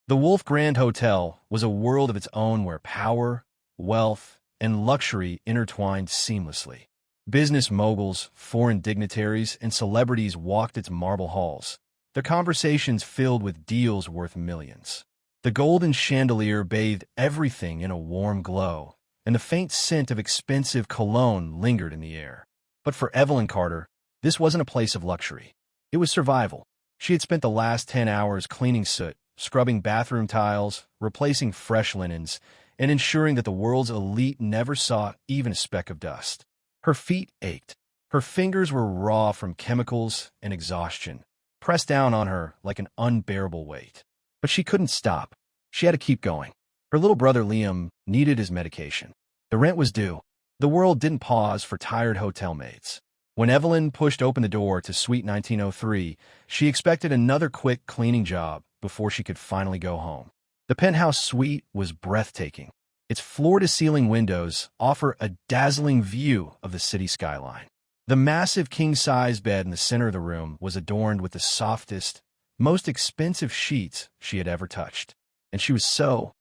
The Wolfe Grand Hotel was a world of its own where power, wealth, and luxury intertwined seamlessly. Business moguls, foreign dignitaries, and celebrities walked its marble halls, their conversations filled with deals worth millions. The golden chandelier bathed everything in a warm glow, and the faint scent of expensive cologne lingered in the air. But for Evelyn Carter, this wasn't a place of luxury. It was survival. She had spent the last 10 hours cleaning soot, scrubbing bathroom tiles, replacing fresh linens, and ensuring that the world's elite never saw even a speck of dust. Her feet ached. Her fingers were raw from chemicals and exhaustion, pressed down on her like an unbearable weight. But she couldn't stop. She had to keep going. Her little brother Liam needed his medication. The rent was due. The world didn't pause for tired hotel maids. When Evelyn pushed open the door to Suite 1903, she expected another quick cleaning job before she could finally go home. The penthouse suite was breathtaking. Its floor-to-ceiling windows offer a dazzling view of the city skyline. The massive king-size bed in the center of the room was adorned with the softest, most expensive sheets she had ever touched. And she was so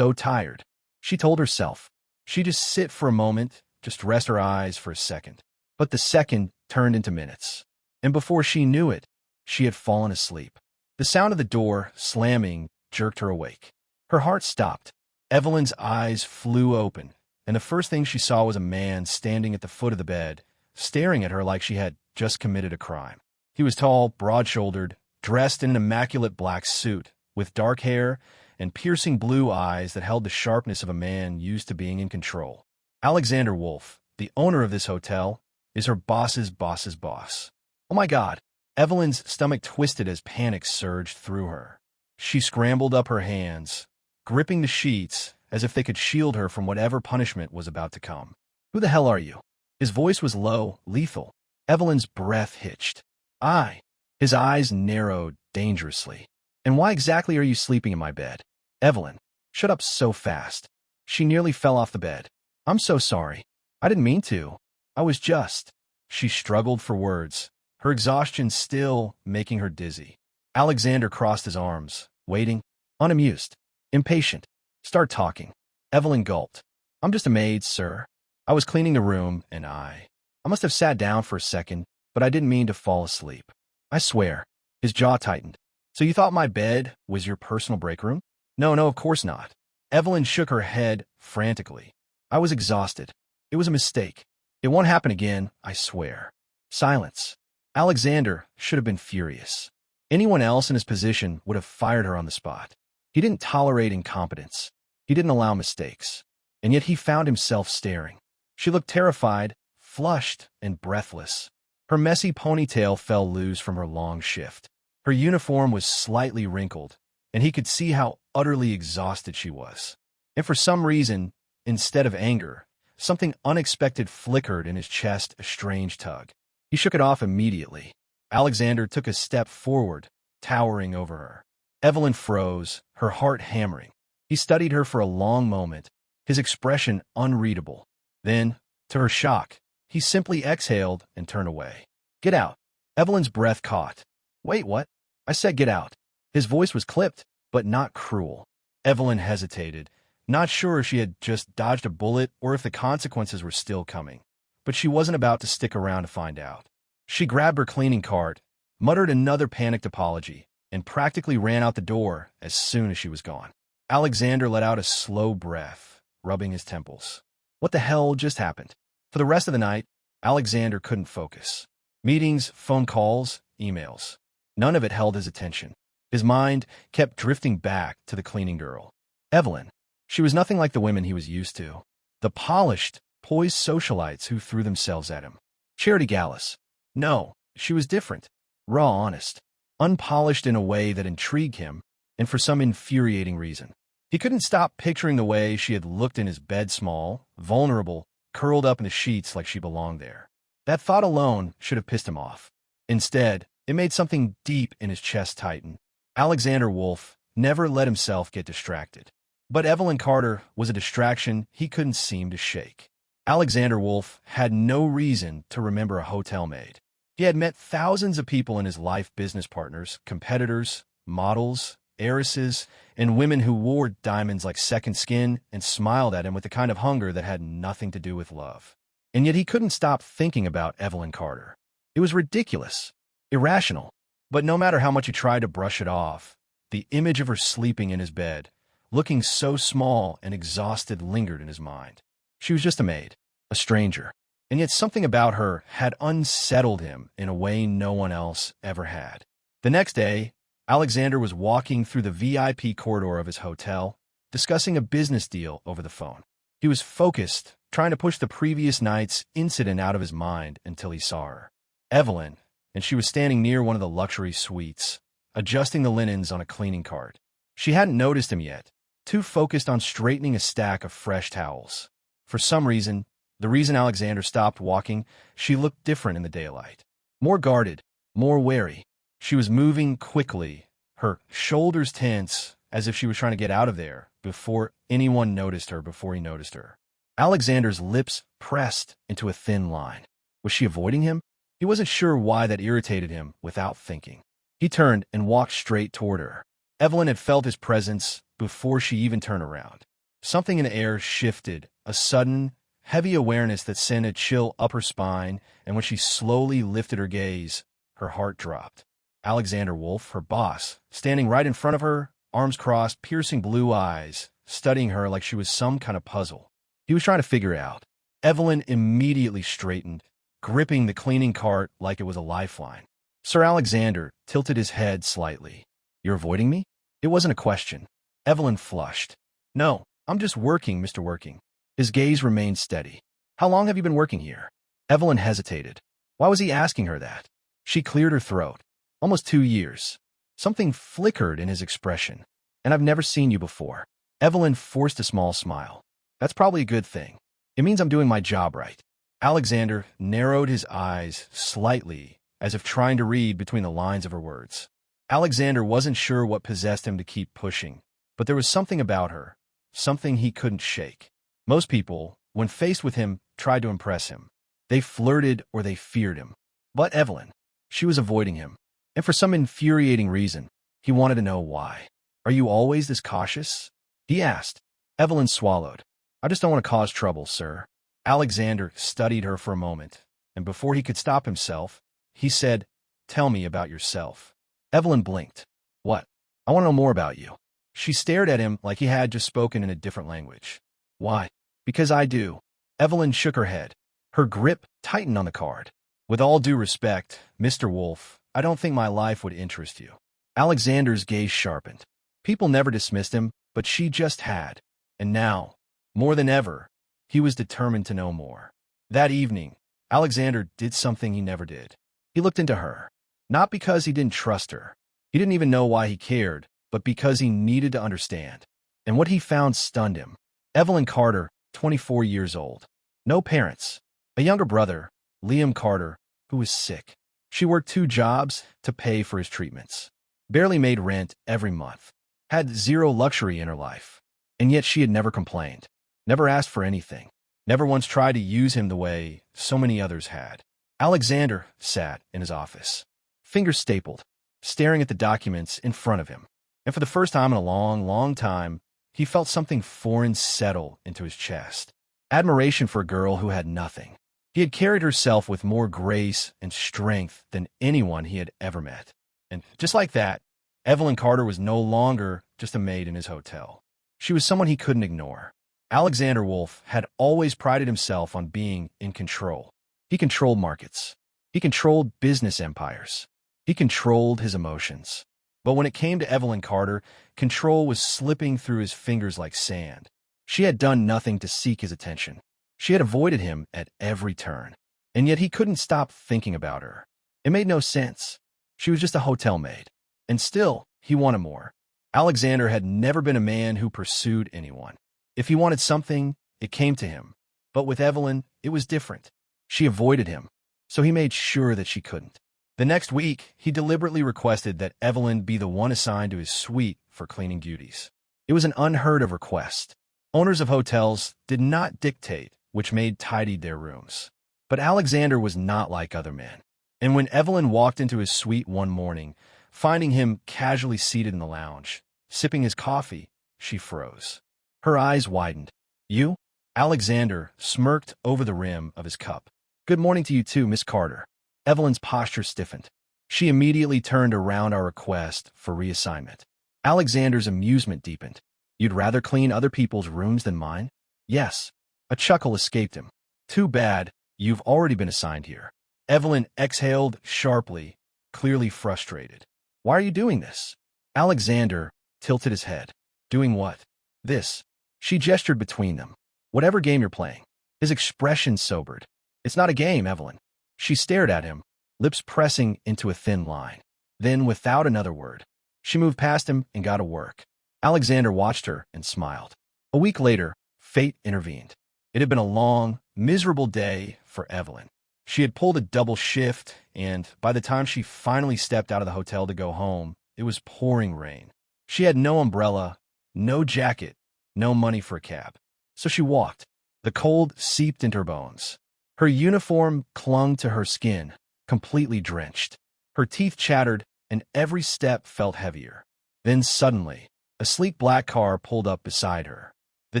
tired. She told herself she'd just sit for a moment, just rest her eyes for a second. But the second turned into minutes. And before she knew it, she had fallen asleep. The sound of the door slamming jerked her awake. Her heart stopped. Evelyn's eyes flew open, and the first thing she saw was a man standing at the foot of the bed, staring at her like she had just committed a crime. He was tall, broad-shouldered, dressed in an immaculate black suit, with dark hair and piercing blue eyes that held the sharpness of a man used to being in control. Alexander Wolfe, the owner of this hotel, is her boss's boss's boss. Oh my God! Evelyn's stomach twisted as panic surged through her. She scrambled up her hands, gripping the sheets as if they could shield her from whatever punishment was about to come. Who the hell are you? His voice was low, lethal. Evelyn's breath hitched. I. His eyes narrowed dangerously. And why exactly are you sleeping in my bed? Evelyn, shut up so fast. She nearly fell off the bed. I'm so sorry. I didn't mean to. I was just. She struggled for words, her exhaustion still making her dizzy. Alexander crossed his arms, waiting, unamused, impatient. Start talking. Evelyn gulped. I'm just a maid, sir. I was cleaning the room, and I must have sat down for a second, but I didn't mean to fall asleep. I swear. His jaw tightened. So you thought my bed was your personal break room? No, of course not. Evelyn shook her head frantically. I was exhausted. It was a mistake. It won't happen again, I swear. Silence. Alexander should have been furious. Anyone else in his position would have fired her on the spot. He didn't tolerate incompetence. He didn't allow mistakes. And yet he found himself staring. She looked terrified, flushed, and breathless. Her messy ponytail fell loose from her long shift. Her uniform was slightly wrinkled, and he could see how utterly exhausted she was. And for some reason, instead of anger, something unexpected flickered in his chest, a strange tug. He shook it off immediately. Alexander took a step forward, towering over her. Evelyn froze, her heart hammering. He studied her for a long moment, his expression unreadable. Then, to her shock, he simply exhaled and turned away. Get out. Evelyn's breath caught. Wait, what? I said get out. His voice was clipped, but not cruel. Evelyn hesitated, not sure if she had just dodged a bullet or if the consequences were still coming. But she wasn't about to stick around to find out. She grabbed her cleaning cart, muttered another panicked apology, and practically ran out the door as soon as she was gone. Alexander let out a slow breath, rubbing his temples. What the hell just happened? For the rest of the night, Alexander couldn't focus. Meetings, phone calls, emails. None of it held his attention. His mind kept drifting back to the cleaning girl. Evelyn. She was nothing like the women he was used to. The polished, poised socialites who threw themselves at him. Charity Gallus. No, she was different. Raw honest. Unpolished in a way that intrigued him, and for some infuriating reason. He couldn't stop picturing the way she had looked in his bed, small, vulnerable, curled up in the sheets like she belonged there. That thought alone should have pissed him off. Instead, it made something deep in his chest tighten. Alexander Wolfe never let himself get distracted. But Evelyn Carter was a distraction he couldn't seem to shake. Alexander Wolfe had no reason to remember a hotel maid. He had met thousands of people in his life, business partners, competitors, models, heiresses, and women who wore diamonds like second skin and smiled at him with the kind of hunger that had nothing to do with love. And yet he couldn't stop thinking about Evelyn Carter. It was ridiculous, irrational. But no matter how much he tried to brush it off, the image of her sleeping in his bed, looking so small and exhausted, lingered in his mind. She was just a maid, a stranger, and yet something about her had unsettled him in a way no one else ever had. The next day, Alexander was walking through the VIP corridor of his hotel, discussing a business deal over the phone. He was focused, trying to push the previous night's incident out of his mind until he saw her. Evelyn, and she was standing near one of the luxury suites, adjusting the linens on a cleaning cart. She hadn't noticed him yet, too focused on straightening a stack of fresh towels. For some reason, the reason Alexander stopped walking, she looked different in the daylight. More guarded, more wary. She was moving quickly, her shoulders tense, as if she was trying to get out of there before anyone noticed her before he noticed her. Alexander's lips pressed into a thin line. Was she avoiding him? He wasn't sure why that irritated him without thinking. He turned and walked straight toward her. Evelyn had felt his presence before she even turned around. Something in the air shifted, a sudden, heavy awareness that sent a chill up her spine, and when she slowly lifted her gaze, her heart dropped. Alexander Wolfe, her boss, standing right in front of her, arms crossed, piercing blue eyes, studying her like she was some kind of puzzle. He was trying to figure it out. Evelyn immediately straightened, gripping the cleaning cart like it was a lifeline. Sir Alexander tilted his head slightly. "You're avoiding me?" It wasn't a question. Evelyn flushed. "No, I'm just working, Mr. Working." His gaze remained steady. "How long have you been working here?" Evelyn hesitated. Why was he asking her that? She cleared her throat. "Almost 2 years." Something flickered in his expression. "And I've never seen you before." Evelyn forced a small smile. "That's probably a good thing. It means I'm doing my job right." Alexander narrowed his eyes slightly, as if trying to read between the lines of her words. Alexander wasn't sure what possessed him to keep pushing, but there was something about her, something he couldn't shake. Most people, when faced with him, tried to impress him. They flirted or they feared him. But Evelyn, she was avoiding him. And for some infuriating reason, he wanted to know why. "Are you always this cautious?" he asked. Evelyn swallowed. "I just don't want to cause trouble, sir." Alexander studied her for a moment, and before he could stop himself, he said, "Tell me about yourself." Evelyn blinked. "What?" "I want to know more about you." She stared at him like he had just spoken in a different language. "Why?" "Because I do." Evelyn shook her head. Her grip tightened on the card. "With all due respect, Mr. Wolfe, I don't think my life would interest you." Alexander's gaze sharpened. People never dismissed him, but she just had. And now, more than ever, he was determined to know more. That evening, Alexander did something he never did. He looked into her. Not because he didn't trust her. He didn't even know why he cared, but because he needed to understand. And what he found stunned him. Evelyn Carter, 24 years old. No parents. A younger brother, Liam Carter, who was sick. She worked 2 jobs to pay for his treatments. Barely made rent every month. Had zero luxury in her life. And yet she had never complained. Never asked for anything. Never once tried to use him the way so many others had. Alexander sat in his office, fingers stapled, staring at the documents in front of him. And for the first time in a long, long time, he felt something foreign settle into his chest. Admiration for a girl who had nothing. He had carried herself with more grace and strength than anyone he had ever met. And just like that, Evelyn Carter was no longer just a maid in his hotel. She was someone he couldn't ignore. Alexander Wolfe had always prided himself on being in control. He controlled markets. He controlled business empires. He controlled his emotions. But when it came to Evelyn Carter, control was slipping through his fingers like sand. She had done nothing to seek his attention. She had avoided him at every turn. And yet he couldn't stop thinking about her. It made no sense. She was just a hotel maid. And still, he wanted more. Alexander had never been a man who pursued anyone. If he wanted something, it came to him. But with Evelyn, it was different. She avoided him, so he made sure that she couldn't. The next week, he deliberately requested that Evelyn be the one assigned to his suite for cleaning duties. It was an unheard of request. Owners of hotels did not dictate which maid tidied their rooms. But Alexander was not like other men. And when Evelyn walked into his suite one morning, finding him casually seated in the lounge, sipping his coffee. She froze. Her eyes widened. You? Alexander smirked over the rim of his cup. Good morning to you too, Miss Carter. Evelyn's posture stiffened. She immediately turned around our request for reassignment. Alexander's amusement deepened. You'd rather clean other people's rooms than mine? Yes. A chuckle escaped him. Too bad, you've already been assigned here. Evelyn exhaled sharply, clearly frustrated. Why are you doing this? Alexander tilted his head. Doing what? This. She gestured between them. Whatever game you're playing. His expression sobered. It's not a game, Evelyn. She stared at him, lips pressing into a thin line. Then, without another word, she moved past him and got to work. Alexander watched her and smiled. A week later, fate intervened. It had been a long, miserable day for Evelyn. She had pulled a double shift, and by the time she finally stepped out of the hotel to go home, it was pouring rain. She had no umbrella, no jacket, no money for a cab. So she walked. The cold seeped into her bones. Her uniform clung to her skin, completely drenched. Her teeth chattered, and every step felt heavier. Then suddenly, a sleek black car pulled up beside her. The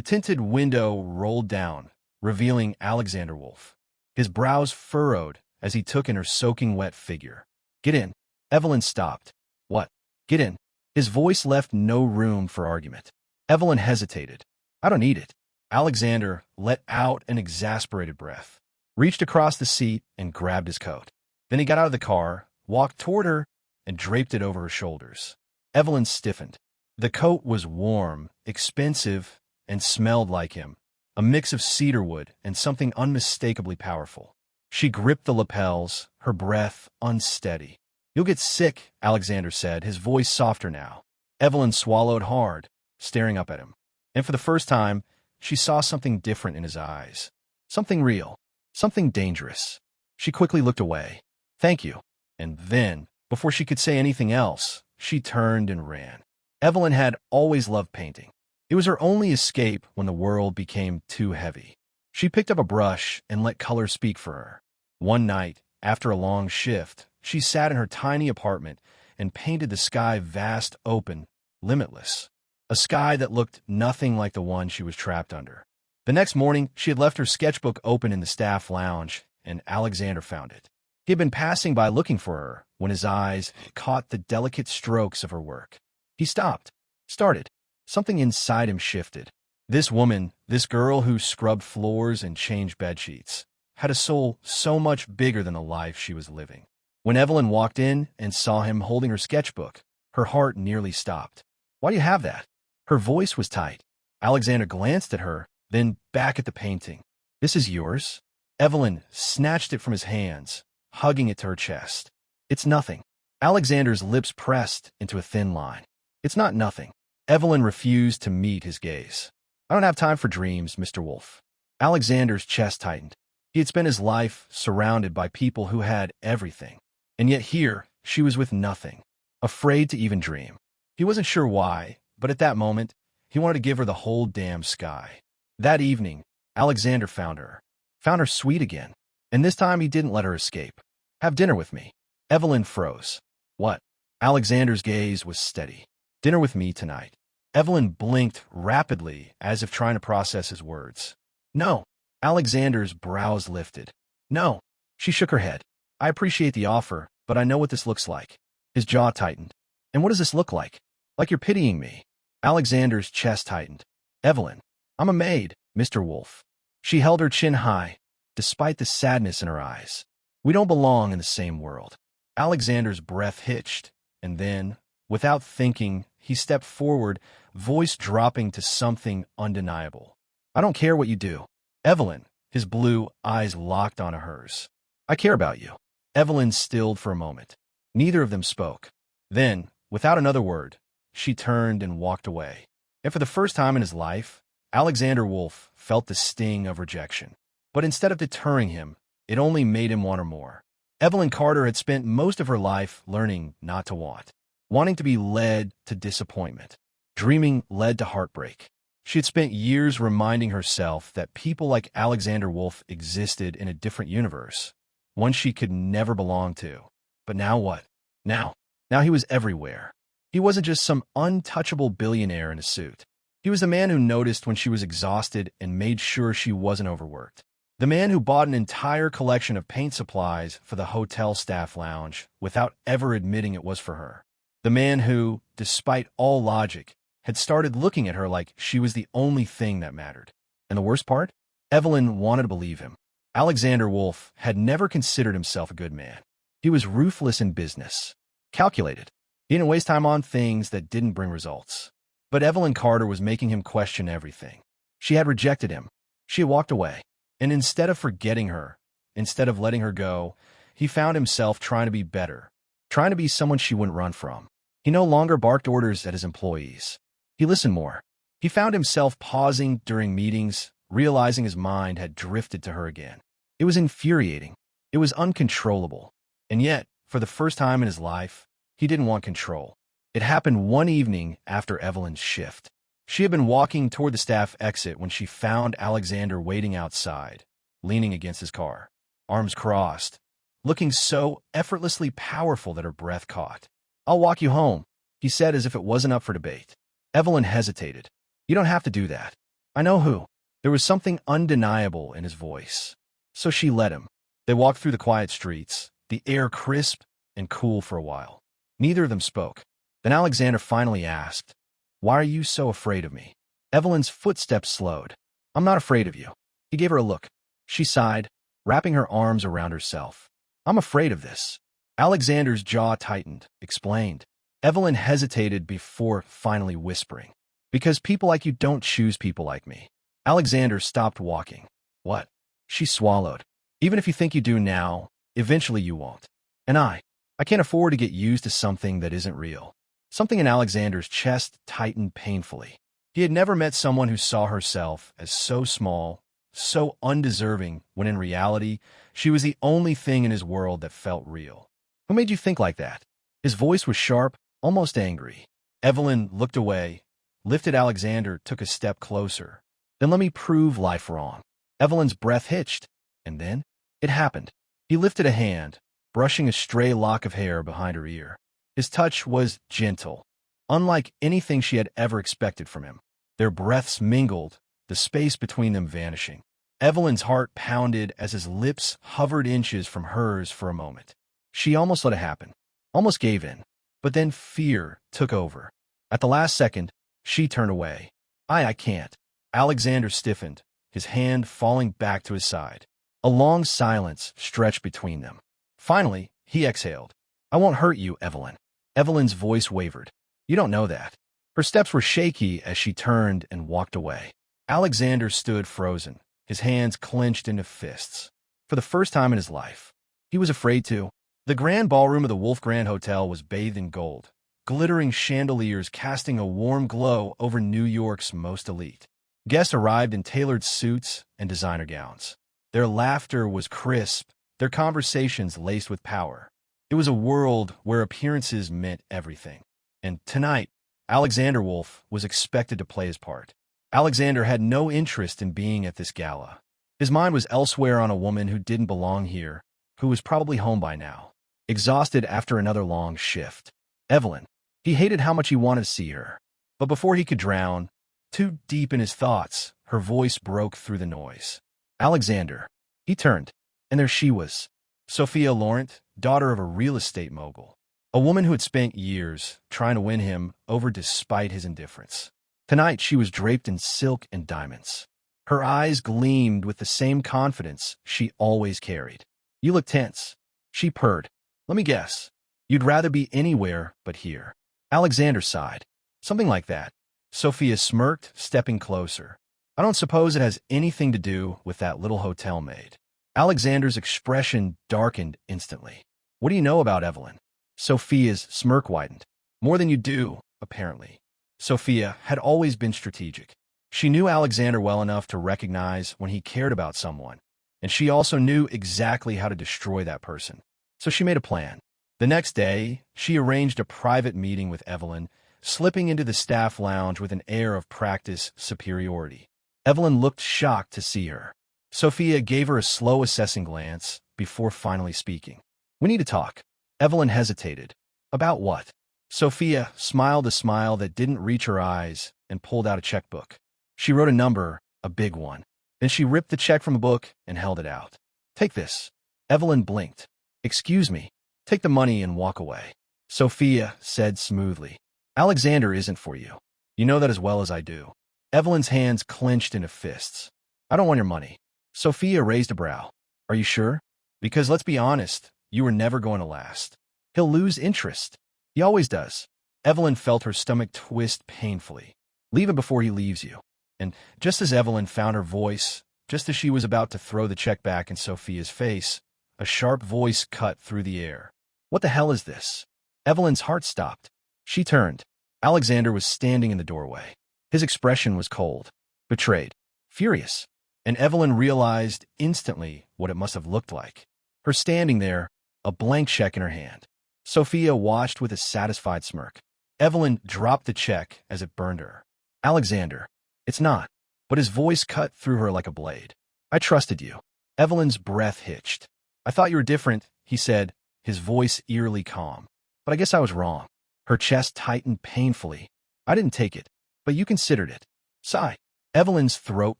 tinted window rolled down, revealing Alexander Wolfe. His brows furrowed as he took in her soaking wet figure. Get in. Evelyn stopped. What? Get in. His voice left no room for argument. Evelyn hesitated. I don't need it. Alexander let out an exasperated breath, reached across the seat and grabbed his coat. Then he got out of the car, walked toward her, and draped it over her shoulders. Evelyn stiffened. The coat was warm, expensive, and smelled like him, a mix of cedarwood and something unmistakably powerful. She gripped the lapels, her breath unsteady. You'll get sick, Alexander said, his voice softer now. Evelyn swallowed hard, staring up at him. And for the first time, she saw something different in his eyes. Something real. Something dangerous. She quickly looked away. Thank you. And then, before she could say anything else, she turned and ran. Evelyn had always loved painting. It was her only escape when the world became too heavy. She picked up a brush and let color speak for her. One night, after a long shift, she sat in her tiny apartment and painted the sky vast, open, limitless. A sky that looked nothing like the one she was trapped under. The next morning, she had left her sketchbook open in the staff lounge, and Alexander found it. He had been passing by looking for her when his eyes caught the delicate strokes of her work. He stopped, started. Something inside him shifted. This woman, this girl who scrubbed floors and changed bedsheets, had a soul so much bigger than the life she was living. When Evelyn walked in and saw him holding her sketchbook, her heart nearly stopped. Why do you have that? Her voice was tight. Alexander glanced at her, then back at the painting. This is yours? Evelyn snatched it from his hands, hugging it to her chest. It's nothing. Alexander's lips pressed into a thin line. It's not nothing. Evelyn refused to meet his gaze. I don't have time for dreams, Mr. Wolfe. Alexander's chest tightened. He had spent his life surrounded by people who had everything. And yet here, she was with nothing, afraid to even dream. He wasn't sure why, but at that moment, he wanted to give her the whole damn sky. That evening, Alexander found her sweet again. And this time he didn't let her escape. Have dinner with me. Evelyn froze. What? Alexander's gaze was steady. Dinner with me tonight. Evelyn blinked rapidly as if trying to process his words. No. Alexander's brows lifted. No. She shook her head. I appreciate the offer, but I know what this looks like. His jaw tightened. And what does this look like? Like you're pitying me. Alexander's chest tightened. Evelyn, I'm a maid, Mr. Wolfe. She held her chin high, despite the sadness in her eyes. We don't belong in the same world. Alexander's breath hitched, and then, without thinking, he stepped forward, voice dropping to something undeniable. I don't care what you do. Evelyn, his blue eyes locked onto hers. I care about you. Evelyn stilled for a moment. Neither of them spoke. Then, without another word, she turned and walked away. And for the first time in his life, Alexander Wolfe felt the sting of rejection. But instead of deterring him, it only made him want her more. Evelyn Carter had spent most of her life learning not to want, wanting to be led to disappointment. Dreaming led to heartbreak. She had spent years reminding herself that people like Alexander Wolfe existed in a different universe, one she could never belong to. But now what? Now he was everywhere. He wasn't just some untouchable billionaire in a suit. He was the man who noticed when she was exhausted and made sure she wasn't overworked. The man who bought an entire collection of paint supplies for the hotel staff lounge without ever admitting it was for her. The man who, despite all logic, had started looking at her like she was the only thing that mattered. And the worst part? Evelyn wanted to believe him. Alexander Wolfe had never considered himself a good man. He was ruthless in business, calculated. He didn't waste time on things that didn't bring results. But Evelyn Carter was making him question everything. She had rejected him. She had walked away. And instead of forgetting her, instead of letting her go, he found himself trying to be better, trying to be someone she wouldn't run from. He no longer barked orders at his employees. He listened more. He found himself pausing during meetings, realizing his mind had drifted to her again. It was infuriating. It was uncontrollable. And yet, for the first time in his life, he didn't want control. It happened one evening after Evelyn's shift. She had been walking toward the staff exit when she found Alexander waiting outside, leaning against his car, arms crossed, looking so effortlessly powerful that her breath caught. "I'll walk you home," he said as if it wasn't up for debate. Evelyn hesitated. "You don't have to do that. I know who." There was something undeniable in his voice. So she let him. They walked through the quiet streets, the air crisp and cool for a while. Neither of them spoke. Then Alexander finally asked, "Why are you so afraid of me?" Evelyn's footsteps slowed. "I'm not afraid of you." He gave her a look. She sighed, wrapping her arms around herself. "I'm afraid of this." Alexander's jaw tightened, explained. Evelyn hesitated before finally whispering, "Because people like you don't choose people like me." Alexander stopped walking. "What?" She swallowed. "Even if you think you do now, eventually you won't. And I can't afford to get used to something that isn't real." Something in Alexander's chest tightened painfully. He had never met someone who saw herself as so small, so undeserving, when in reality, she was the only thing in his world that felt real. "Who made you think like that?" His voice was sharp, almost angry. Evelyn looked away, lifted Alexander, took a step closer. "Then let me prove life wrong." Evelyn's breath hitched, and then it happened. He lifted a hand, brushing a stray lock of hair behind her ear. His touch was gentle, unlike anything she had ever expected from him. Their breaths mingled, the space between them vanishing. Evelyn's heart pounded as his lips hovered inches from hers for a moment. She almost let it happen, almost gave in, but then fear took over. At the last second, she turned away. I can't." Alexander stiffened, his hand falling back to his side. A long silence stretched between them. Finally, he exhaled. "I won't hurt you, Evelyn." Evelyn's voice wavered. "You don't know that." Her steps were shaky as she turned and walked away. Alexander stood frozen, his hands clenched into fists. For the first time in his life, he was afraid to. The grand ballroom of the Wolfe Grand Hotel was bathed in gold, glittering chandeliers casting a warm glow over New York's most elite. Guests arrived in tailored suits and designer gowns. Their laughter was crisp, their conversations laced with power. It was a world where appearances meant everything. And tonight, Alexander Wolfe was expected to play his part. Alexander had no interest in being at this gala. His mind was elsewhere, on a woman who didn't belong here, who was probably home by now, exhausted after another long shift. Evelyn. He hated how much he wanted to see her. But before he could drown, too deep in his thoughts, her voice broke through the noise. "Alexander." He turned, and there she was, Sophia Laurent, daughter of a real estate mogul, a woman who had spent years trying to win him over despite his indifference. Tonight she was draped in silk and diamonds. Her eyes gleamed with the same confidence she always carried. "You look tense." She purred. "Let me guess. You'd rather be anywhere but here." Alexander sighed. "Something like that." Sophia smirked, stepping closer. "I don't suppose it has anything to do with that little hotel maid." Alexander's expression darkened instantly. "What do you know about Evelyn?" Sophia's smirk widened. "More than you do, apparently." Sophia had always been strategic. She knew Alexander well enough to recognize when he cared about someone, and she also knew exactly how to destroy that person. So she made a plan. The next day, she arranged a private meeting with Evelyn, slipping into the staff lounge with an air of practiced superiority. Evelyn looked shocked to see her. Sophia gave her a slow, assessing glance before finally speaking. "We need to talk." Evelyn hesitated. "About what?" Sophia smiled a smile that didn't reach her eyes and pulled out a checkbook. She wrote a number, a big one. Then she ripped the check from a book and held it out. Take this. Evelyn blinked. Excuse me. Take the money and walk away. Sophia said smoothly. Alexander isn't for you. You know that as well as I do. Evelyn's hands clenched into fists. I don't want your money. Sophia raised a brow. Are you sure? Because let's be honest, you were never going to last. He'll lose interest. He always does. Evelyn felt her stomach twist painfully. Leave him before he leaves you. And just as Evelyn found her voice, just as she was about to throw the check back in Sophia's face, a sharp voice cut through the air. What the hell is this? Evelyn's heart stopped. She turned. Alexander was standing in the doorway. His expression was cold, betrayed, furious, and Evelyn realized instantly what it must have looked like. Her standing there, a blank check in her hand. Sophia watched with a satisfied smirk. Evelyn dropped the check as it burned her. Alexander, it's not. But his voice cut through her like a blade. I trusted you. Evelyn's breath hitched. I thought you were different, he said, his voice eerily calm. But I guess I was wrong. Her chest tightened painfully. I didn't take it, but you considered it. Sigh. Evelyn's throat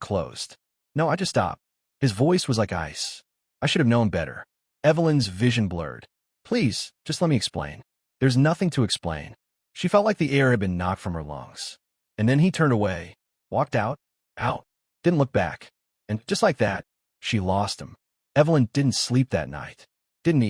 closed. No, I just stopped. His voice was like ice. I should have known better. Evelyn's vision blurred. Please, just let me explain. There's nothing to explain. She felt like the air had been knocked from her lungs. And then he turned away, walked out, didn't look back. And just like that, she lost him. Evelyn didn't sleep that night. Didn't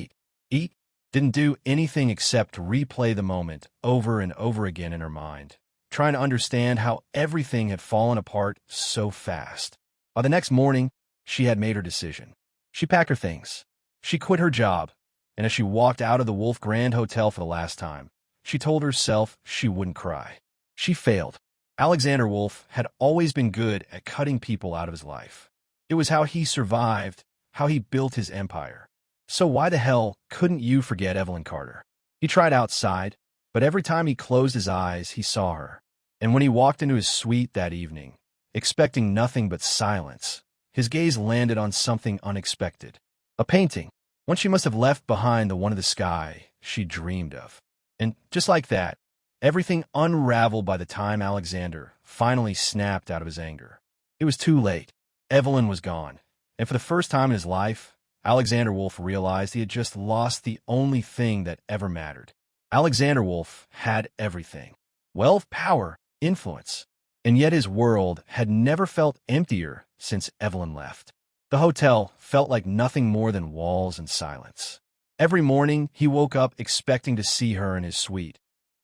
eat, didn't do anything except replay the moment over and over again in her mind, trying to understand how everything had fallen apart so fast. By the next morning, she had made her decision. She packed her things. She quit her job, and as she walked out of the Wolfe Grand Hotel for the last time, she told herself she wouldn't cry. She failed. Alexander Wolfe had always been good at cutting people out of his life. It was how he survived, how he built his empire. So why the hell couldn't you forget Evelyn Carter? He tried outside, but every time he closed his eyes, he saw her. And when he walked into his suite that evening, expecting nothing but silence, his gaze landed on something unexpected. A painting, one she must have left behind, the one of the sky she dreamed of. And just like that, everything unraveled by the time Alexander finally snapped out of his anger. It was too late. Evelyn was gone. And for the first time in his life, Alexander Wolfe realized he had just lost the only thing that ever mattered. Alexander Wolfe had everything. Wealth, power, influence. And yet his world had never felt emptier since Evelyn left. The hotel felt like nothing more than walls and silence. Every morning, he woke up expecting to see her in his suite,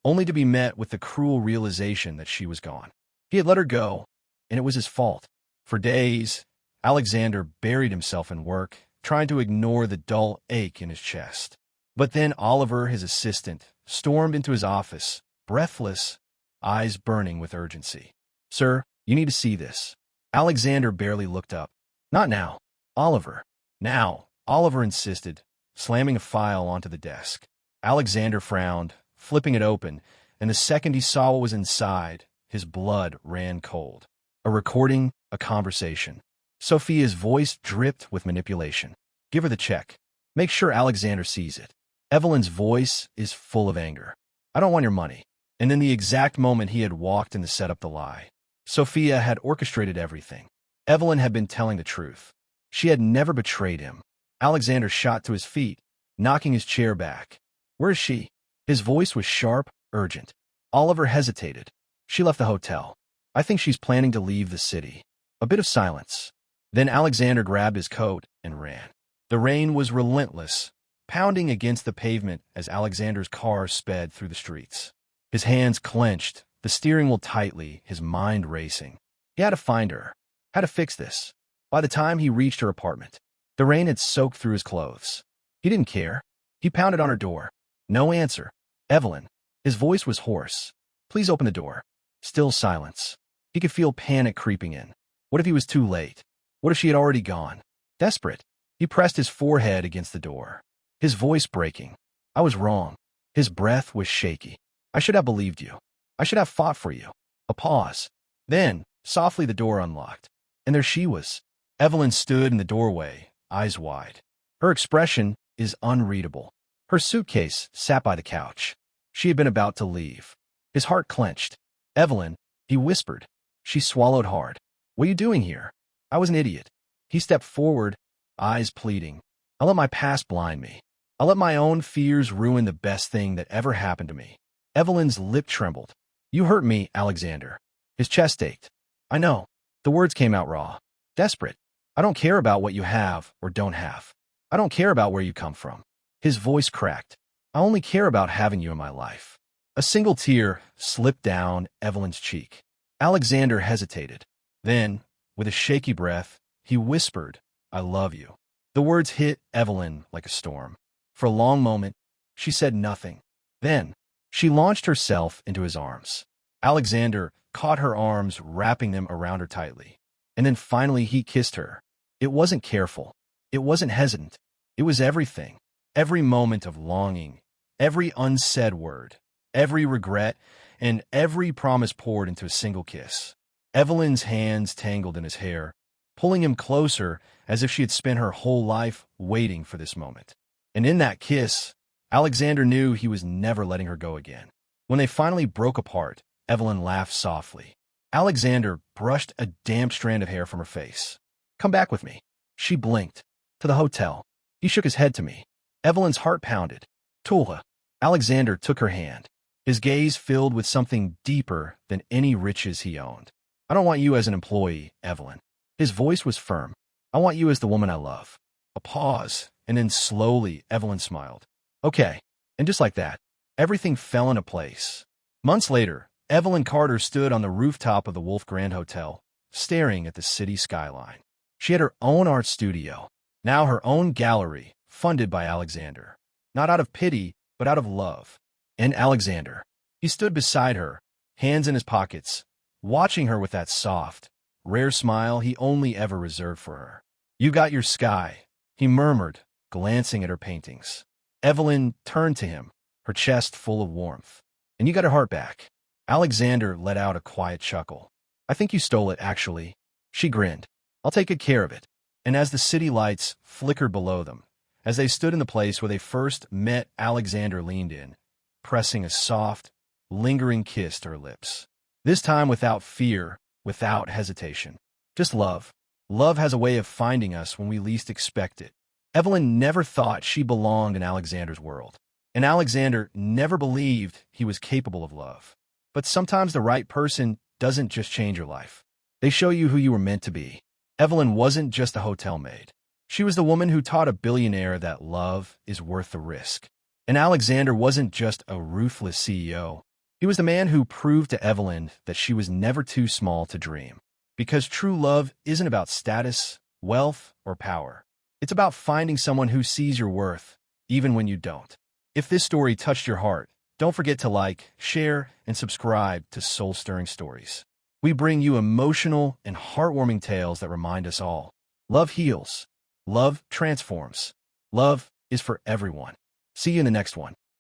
only to be met with the cruel realization that she was gone. He had let her go, and it was his fault. For days, Alexander buried himself in work, trying to ignore the dull ache in his chest. But then Oliver, his assistant, stormed into his office, breathless, eyes burning with urgency. Sir, you need to see this. Alexander barely looked up. Not now, Oliver. Now, Oliver insisted, slamming a file onto the desk. Alexander frowned, flipping it open, and the second he saw what was inside, his blood ran cold. A recording, a conversation. Sophia's voice dripped with manipulation. Give her the check. Make sure Alexander sees it. Evelyn's voice is full of anger. I don't want your money. And in the exact moment he had walked in to set up the lie, Sophia had orchestrated everything. Evelyn had been telling the truth. She had never betrayed him. Alexander shot to his feet, knocking his chair back. Where is she? His voice was sharp, urgent. Oliver hesitated. She left the hotel. I think she's planning to leave the city. A bit of silence. Then Alexander grabbed his coat and ran. The rain was relentless, pounding against the pavement as Alexander's car sped through the streets. His hands clenched, the steering wheel tightly, his mind racing. He had to find her, had to fix this. By the time he reached her apartment, the rain had soaked through his clothes. He didn't care. He pounded on her door. No answer. Evelyn. His voice was hoarse. Please open the door. Still silence. He could feel panic creeping in. What if he was too late? What if she had already gone? Desperate, he pressed his forehead against the door, his voice breaking. I was wrong. His breath was shaky. I should have believed you. I should have fought for you. A pause. Then, softly the door unlocked. And there she was. Evelyn stood in the doorway, eyes wide. Her expression is unreadable. Her suitcase sat by the couch. She had been about to leave. His heart clenched. "Evelyn," he whispered. She swallowed hard. "What are you doing here?" "I was an idiot." He stepped forward, eyes pleading. "I let my past blind me. I let my own fears ruin the best thing that ever happened to me." Evelyn's lip trembled. "You hurt me, Alexander." His chest ached. "I know." The words came out raw, desperate. "I don't care about what you have or don't have. I don't care about where you come from." His voice cracked. "I only care about having you in my life." A single tear slipped down Evelyn's cheek. Alexander hesitated. Then, with a shaky breath, he whispered, "I love you." The words hit Evelyn like a storm. For a long moment, she said nothing. Then, she launched herself into his arms. Alexander caught her arms, wrapping them around her tightly. And then finally he kissed her. It wasn't careful. It wasn't hesitant. It was everything. Every moment of longing, every unsaid word, every regret, and every promise poured into a single kiss. Evelyn's hands tangled in his hair, pulling him closer as if she had spent her whole life waiting for this moment. And in that kiss, Alexander knew he was never letting her go again. When they finally broke apart, Evelyn laughed softly. Alexander brushed a damp strand of hair from her face. "Come back with me." She blinked. "To the hotel." He shook his head to me. Evelyn's heart pounded. "Tulha." Alexander took her hand, his gaze filled with something deeper than any riches he owned. "I don't want you as an employee, Evelyn." His voice was firm. "I want you as the woman I love." A pause, and then slowly Evelyn smiled. "Okay." And just like that, everything fell into place. Months later, Evelyn Carter stood on the rooftop of the Wolfe Grand Hotel, staring at the city skyline. She had her own art studio, now her own gallery, funded by Alexander. Not out of pity, but out of love. And Alexander, he stood beside her, hands in his pockets, watching her with that soft, rare smile he only ever reserved for her. "You got your sky," he murmured, glancing at her paintings. Evelyn turned to him, her chest full of warmth. "And you got her heart back." Alexander let out a quiet chuckle. "I think you stole it, actually." She grinned. "I'll take good care of it." And as the city lights flickered below them, as they stood in the place where they first met, Alexander leaned in, pressing a soft, lingering kiss to her lips. This time without fear, without hesitation. Just love. Love has a way of finding us when we least expect it. Evelyn never thought she belonged in Alexander's world, and Alexander never believed he was capable of love. But sometimes the right person doesn't just change your life. They show you who you were meant to be. Evelyn wasn't just a hotel maid. She was the woman who taught a billionaire that love is worth the risk. And Alexander wasn't just a ruthless CEO. He was the man who proved to Evelyn that she was never too small to dream. Because true love isn't about status, wealth, or power. It's about finding someone who sees your worth, even when you don't. If this story touched your heart, don't forget to like, share, and subscribe to Soul Stirring Stories. We bring you emotional and heartwarming tales that remind us all. Love heals. Love transforms. Love is for everyone. See you in the next one.